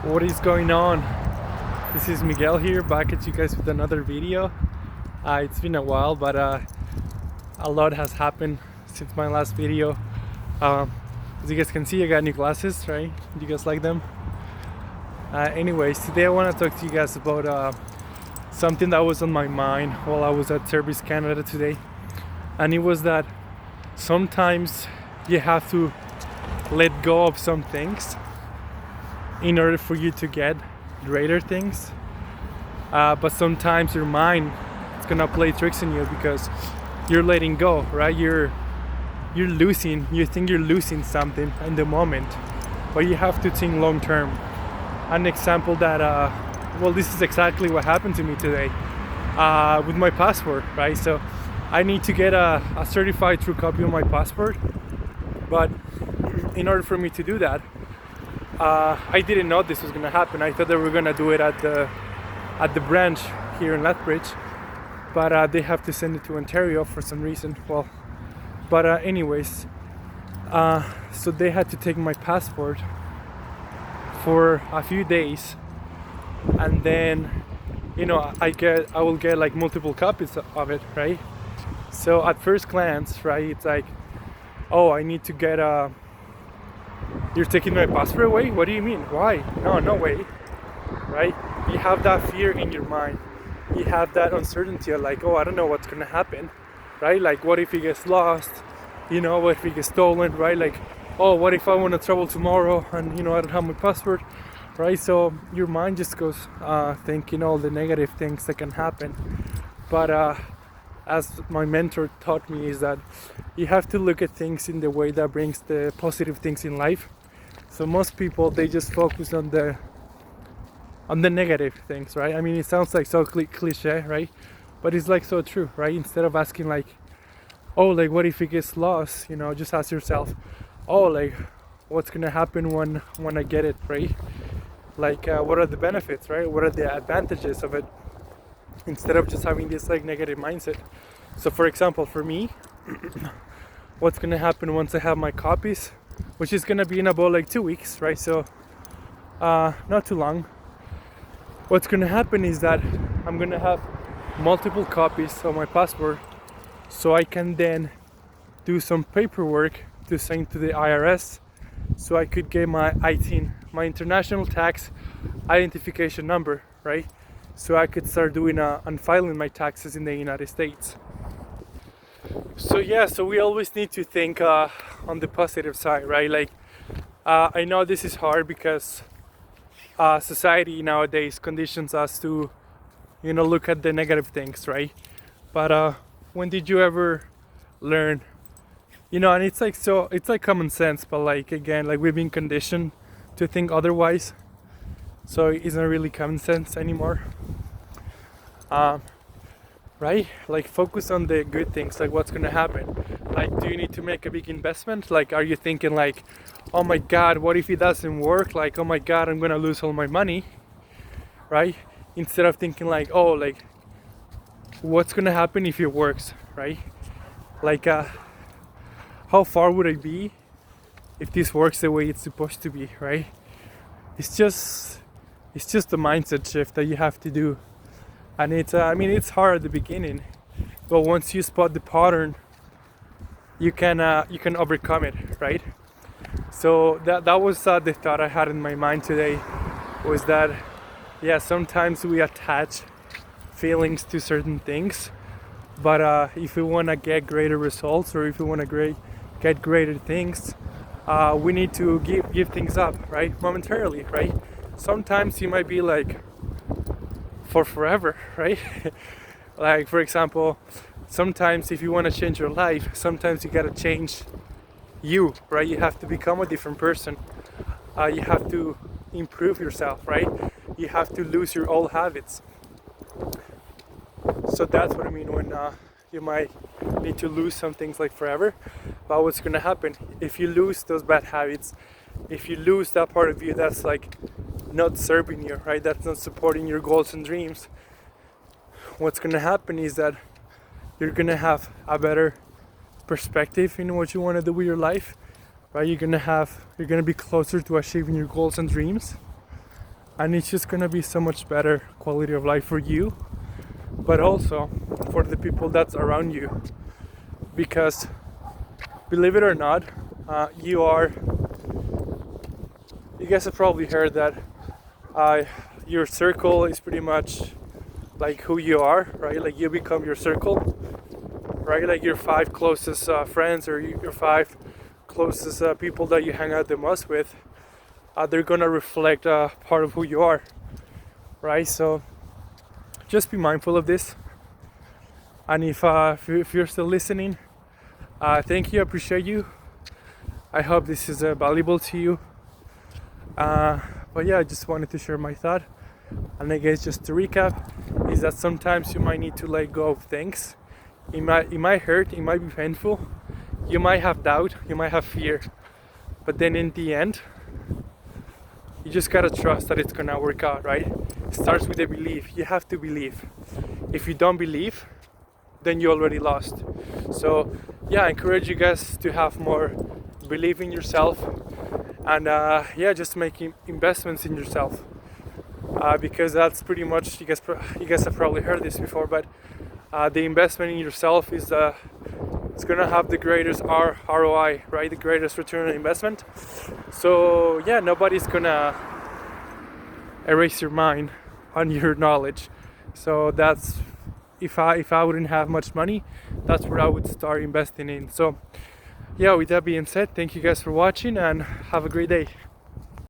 What is going on? This is Miguel here, back at you guys with another video. It's been a while, but a lot has happened since my last video. As you guys can see, I got new glasses, right? Do you guys like them? Anyways, today I want to talk to you guys about something that was on my mind while I was at Service Canada today. And it was that sometimes you have to let go of some things in order for you to get greater things, but sometimes your mind is gonna play tricks on you because you're letting go, right? You think you're losing something in the moment, but you have to think long term. An example that this is exactly what happened to me today with my passport, right? So I need to get a certified true copy of my passport, but in order for me to do that, I didn't know this was gonna happen. I thought they were gonna do it at the branch here in Lethbridge, but they have to send it to Ontario for some reason. Anyways, so they had to take my passport for a few days, and then I will get like multiple copies of it, right? So at first glance, right, it's like, oh, I need to get you're taking my passport away? What do you mean? Why? No way, right? You have that fear in your mind. You have that uncertainty of like, oh, I don't know what's gonna happen, right? Like, what if it gets lost? What if it gets stolen, right? Like, oh, what if I want to travel tomorrow and I don't have my passport, right? So your mind just goes thinking all the negative things that can happen. But as my mentor taught me, is that you have to look at things in the way that brings the positive things in life. So most people, they just focus on the negative things, right? I mean, it sounds like so cliche, right? But it's like so true, right? Instead of asking like, oh, like what if it gets lost? Just ask yourself, oh, like what's gonna happen when I get it, right? Like what are the benefits, right? What are the advantages of it? Instead of just having this like negative mindset. So for example, for me, what's gonna happen once I have my copies, which is gonna be in about like 2 weeks, right? So not too long. What's gonna happen is that I'm gonna have multiple copies of my passport, so I can then do some paperwork to send to the IRS, so I could get my ITIN, my international tax identification number, right? So I could start doing and filing my taxes in the United States. So we always need to think on the positive side, right? Like I know this is hard because society nowadays conditions us to look at the negative things, right? But when did you ever learn, and it's like common sense, but like again, like we've been conditioned to think otherwise, so it's not really common sense anymore. Right? Like focus on the good things, like what's gonna happen. Like, do you need to make a big investment? Like, are you thinking like, oh my god, what if it doesn't work? Like, oh my god, I'm gonna lose all my money, right? Instead of thinking like, oh, like what's gonna happen if it works, right? Like how far would I be if this works the way it's supposed to be, right? It's just a mindset shift that you have to do. And it's hard at the beginning, but once you spot the pattern, you can overcome it, right? So that was the thought I had in my mind today, was that sometimes we attach feelings to certain things, but if we want to get greater results, or if we want to get greater things, we need to give things up, right? Momentarily, right? Sometimes you might be like for forever, right? Like for example, sometimes if you want to change your life, sometimes you gotta change you, right? You have to become a different person. You have to improve yourself, right? You have to lose your old habits. So that's what I mean when you might need to lose some things like forever. But what's gonna happen if you lose those bad habits, if you lose that part of you that's like not serving you, right? That's not supporting your goals and dreams. What's gonna happen is that you're gonna have a better perspective in what you want to do with your life, right? You're gonna be closer to achieving your goals and dreams. and it's just gonna be so much better quality of life for you, but also for the people that's around you. Because believe it or not, you guys have probably heard that your circle is pretty much like who you are, right? Like you become your circle, right? Like your 5 closest friends, or your 5 closest people that you hang out the most with, they're gonna reflect part of who you are, right? So just be mindful of this. And if you're still listening, thank you, I appreciate you. I hope this is valuable to you. But yeah, I just wanted to share my thought. And I guess just to recap, is that sometimes you might need to let go of things. It might hurt, it might be painful, you might have doubt, you might have fear, but then in the end, you just gotta trust that it's gonna work out, right? It starts with a belief. You have to believe. If you don't believe, then you already lost. So yeah, I encourage you guys to have more belief in yourself, and yeah, just making investments in yourself, because that's pretty much, you guys have probably heard this before, but the investment in yourself is it's gonna have the greatest ROI, right? The greatest return on investment. So yeah, nobody's gonna erase your mind on your knowledge. So that's, if I wouldn't have much money, that's where I would start investing in. So yeah, with that being said, thank you guys for watching and have a great day.